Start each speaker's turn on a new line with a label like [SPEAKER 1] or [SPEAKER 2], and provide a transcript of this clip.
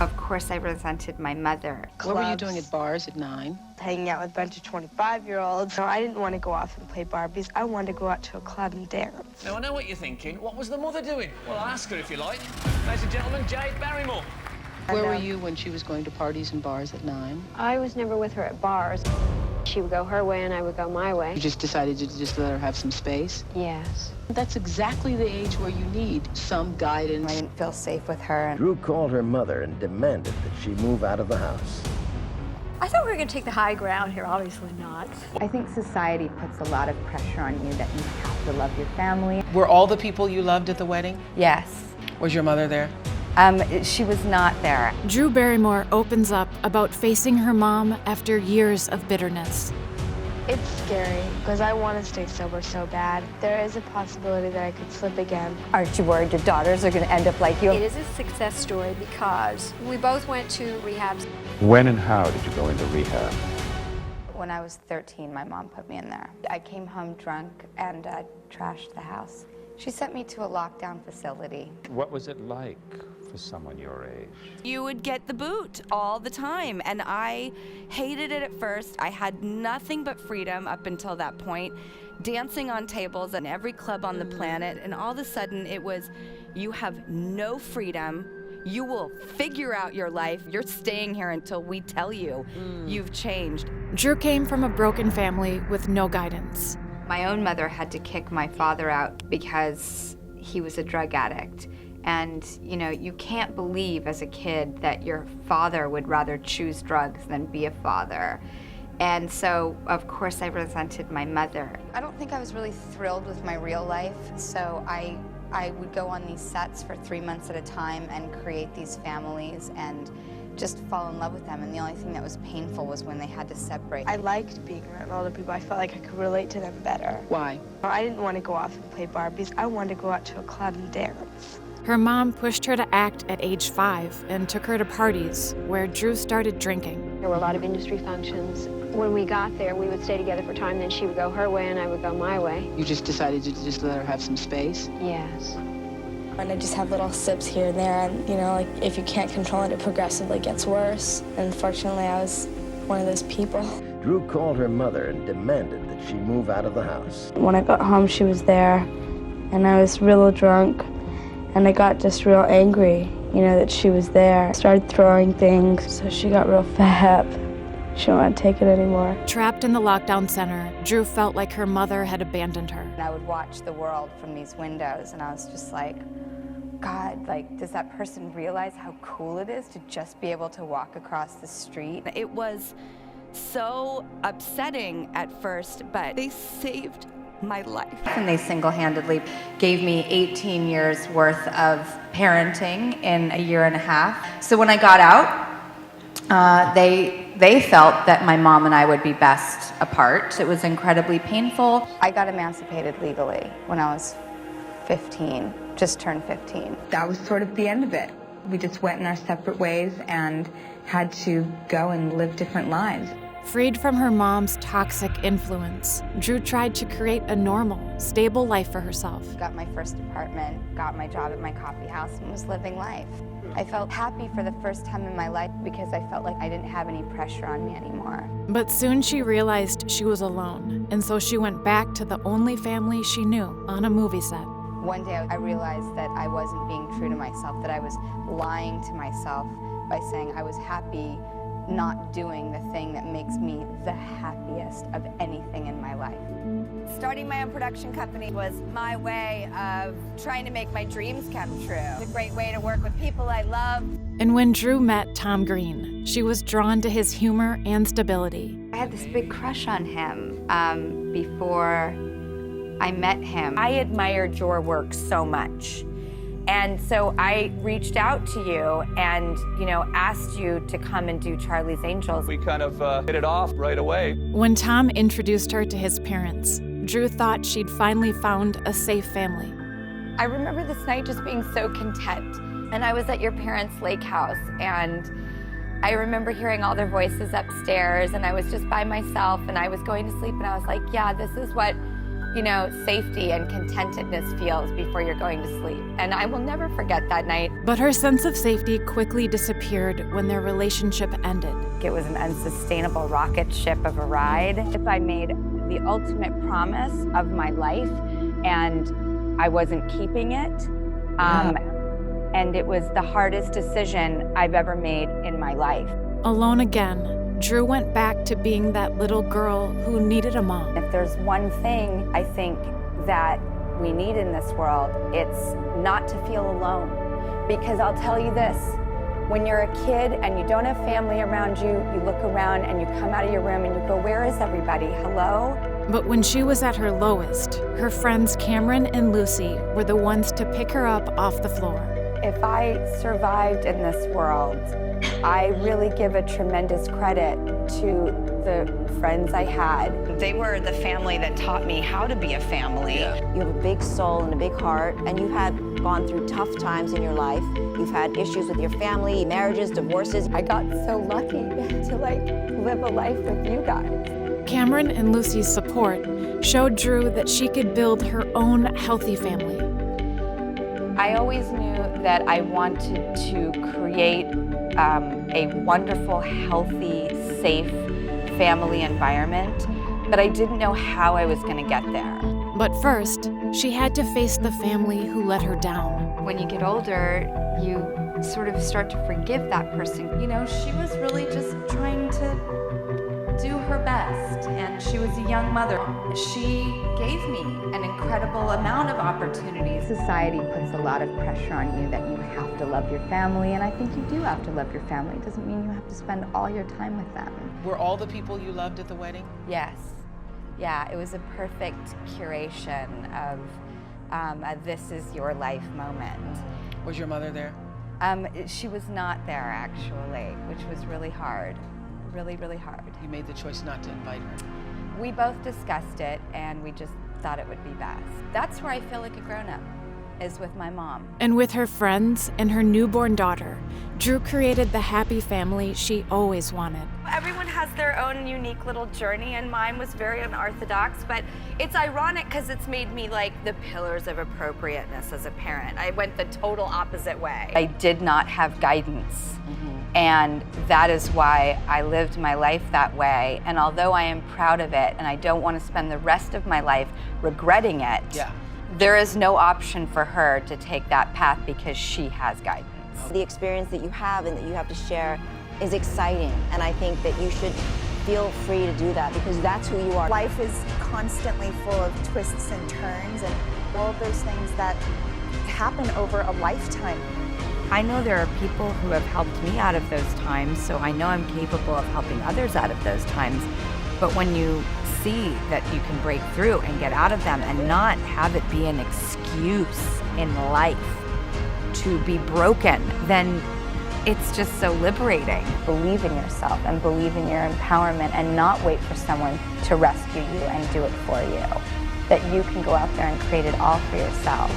[SPEAKER 1] Of course, I resented my mother.
[SPEAKER 2] What were you doing at bars at 9?
[SPEAKER 3] Hanging out with a bunch of 25-year-olds. No, I didn't want to go off and play Barbies. I wanted to go out to a club and dance.
[SPEAKER 4] Now, I know what you're thinking. What was the mother doing? Well, I'll ask her if you like. Ladies and gentlemen, Jade Barrymore.
[SPEAKER 2] Where were you when she was going to parties and bars at 9?
[SPEAKER 5] I was never with her at bars. She would go her way and I would go my way.
[SPEAKER 2] You just decided to just let her have some space?
[SPEAKER 5] Yes.
[SPEAKER 2] That's exactly the age where you need some guidance.
[SPEAKER 1] I didn't feel safe with her.
[SPEAKER 6] Drew called her mother and demanded that she move out of the house.
[SPEAKER 7] I thought we were going to take the high ground here, obviously not.
[SPEAKER 8] I think society puts a lot of pressure on you that you have to love your family.
[SPEAKER 9] Were all the people you loved at the wedding?
[SPEAKER 1] Yes.
[SPEAKER 9] Was your mother there?
[SPEAKER 1] She was not there.
[SPEAKER 10] Drew Barrymore opens up about facing her mom after years of bitterness.
[SPEAKER 3] It's scary because I want to stay sober so bad. There is a possibility that I could slip again.
[SPEAKER 8] Aren't you worried your daughters are going to end up like you?
[SPEAKER 7] It is a success story because we both went to rehabs.
[SPEAKER 11] When and how did you go into rehab?
[SPEAKER 1] When I was 13, my mom put me in there. I came home drunk and trashed the house. She sent me to a lockdown facility.
[SPEAKER 11] What was it like for someone your age?
[SPEAKER 12] You would get the boot all the time, and I hated it at first. I had nothing but freedom up until that point, dancing on tables in every club on the planet, and all of a sudden it was, you have no freedom. You will figure out your life. You're staying here until we tell you you've changed.
[SPEAKER 10] Drew came from a broken family with no guidance.
[SPEAKER 1] My own mother had to kick my father out because he was a drug addict. And, you know, you can't believe as a kid that your father would rather choose drugs than be a father. And so, of course, I resented my mother. I don't think I was really thrilled with my real life, so I would go on these sets for 3 months at a time and create these families and just fall in love with them, and the only thing that was painful was when they had to separate.
[SPEAKER 3] I liked being around older people. I felt like I could relate to them better.
[SPEAKER 2] Why?
[SPEAKER 3] I didn't want to go off and play Barbies. I wanted to go out to a club and dance.
[SPEAKER 10] Her mom pushed her to act at age 5 and took her to parties where Drew started drinking.
[SPEAKER 5] There were a lot of industry functions. When we got there, we would stay together for time, then she would go her way and I would go my way.
[SPEAKER 2] You just decided to just let her have some space?
[SPEAKER 5] Yes.
[SPEAKER 3] And I just have little sips here and there, and, you know, like, if you can't control it, it progressively gets worse. And unfortunately, I was one of those people.
[SPEAKER 6] Drew called her mother and demanded that she move out of the house.
[SPEAKER 3] When I got home, she was there, and I was real drunk, and I got just real angry, you know, that she was there. I started throwing things, so she got real fed up. She didn't want to take it anymore.
[SPEAKER 10] Trapped in the lockdown center, Drew felt like her mother had abandoned her.
[SPEAKER 1] And I would watch the world from these windows, and I was just like, God, like, does that person realize how cool it is to just be able to walk across the street?
[SPEAKER 12] It was so upsetting at first, but they saved my life.
[SPEAKER 1] And they single-handedly gave me 18 years worth of parenting in a year and a half. So when I got out, they felt that my mom and I would be best apart. It was incredibly painful. I got emancipated legally when I was 15, just turned 15.
[SPEAKER 8] That was sort of the end of it. We just went in our separate ways and had to go and live different lives.
[SPEAKER 10] Freed from her mom's toxic influence, Drew tried to create a normal, stable life for herself.
[SPEAKER 1] Got my first apartment, got my job at my coffee house, and was living life. I felt happy for the first time in my life because I felt like I didn't have any pressure on me anymore.
[SPEAKER 10] But soon she realized she was alone, and so she went back to the only family she knew on a movie set.
[SPEAKER 1] One day I realized that I wasn't being true to myself, that I was lying to myself by saying I was happy not doing the thing that makes me the happiest of anything in my life.
[SPEAKER 12] Starting my own production company was my way of trying to make my dreams come true. It's a great way to work with people I love.
[SPEAKER 10] And when Drew met Tom Green, she was drawn to his humor and stability.
[SPEAKER 1] I had this big crush on him before I met him.
[SPEAKER 12] I admired your work so much. And so I reached out to you and, you know, asked you to come and do Charlie's Angels.
[SPEAKER 4] We kind of hit it off right away.
[SPEAKER 10] When Tom introduced her to his parents, Drew thought she'd finally found a safe family.
[SPEAKER 1] I remember this night just being so content. And I was at your parents' lake house, and I remember hearing all their voices upstairs, and I was just by myself, and I was going to sleep, and I was like, yeah, this is what safety and contentedness feels before you're going to sleep. And I will never forget that night.
[SPEAKER 10] But her sense of safety quickly disappeared when their relationship ended.
[SPEAKER 1] It was an unsustainable rocket ship of a ride. If I made the ultimate promise of my life and I wasn't keeping it, and it was the hardest decision I've ever made in my life.
[SPEAKER 10] Alone again, Drew went back to being that little girl who needed a mom.
[SPEAKER 1] If there's one thing I think that we need in this world, it's not to feel alone. Because I'll tell you this, when you're a kid and you don't have family around you, you look around and you come out of your room and you go, where is everybody? Hello?
[SPEAKER 10] But when she was at her lowest, her friends Cameron and Lucy were the ones to pick her up off the floor.
[SPEAKER 1] If I survived in this world, I really give a tremendous credit to the friends I had. They were the family that taught me how to be a family.
[SPEAKER 13] You have a big soul and a big heart, and you have gone through tough times in your life. You've had issues with your family, marriages, divorces.
[SPEAKER 1] I got so lucky to live a life with you guys.
[SPEAKER 10] Cameron and Lucy's support showed Drew that she could build her own healthy family.
[SPEAKER 1] I always knew that I wanted to create a wonderful, healthy, safe family environment, but I didn't know how I was going to get there.
[SPEAKER 10] But first, she had to face the family who let her down.
[SPEAKER 1] When you get older, you sort of start to forgive that person. She was really just trying to do her best, and she was a young mother. She gave me an incredible amount of opportunities. Society puts a lot of pressure on you that you have to love your family, and I think you do have to love your family. It doesn't mean you have to spend all your time with them.
[SPEAKER 9] Were all the people you loved at the wedding?
[SPEAKER 1] Yes. Yeah, it was a perfect curation of a this is your life moment.
[SPEAKER 9] Was your mother there?
[SPEAKER 1] She was not there, actually, which was really hard. Really, really hard.
[SPEAKER 9] You made the choice not to invite her?
[SPEAKER 1] We both discussed it, and we just thought it would be best. That's where I feel like a grown-up, is with my mom.
[SPEAKER 10] And with her friends and her newborn daughter, Drew created the happy family she always wanted.
[SPEAKER 12] Everyone has their own unique little journey, and mine was very unorthodox, but it's ironic because it's made me like the pillars of appropriateness as a parent. I went the total opposite way.
[SPEAKER 1] I did not have guidance. And that is why I lived my life that way. And although I am proud of it and I don't want to spend the rest of my life regretting it, there is no option for her to take that path because she has guidance.
[SPEAKER 13] The experience that you have and that you have to share is exciting, and I think that you should feel free to do that because that's who you are.
[SPEAKER 14] Life is constantly full of twists and turns and all of those things that happen over a lifetime.
[SPEAKER 1] I know there are people who have helped me out of those times, so I know I'm capable of helping others out of those times. But when you see that you can break through and get out of them and not have it be an excuse in life to be broken, then it's just so liberating. Believe in yourself and believe in your empowerment and not wait for someone to rescue you and do it for you. That you can go out there and create it all for yourself.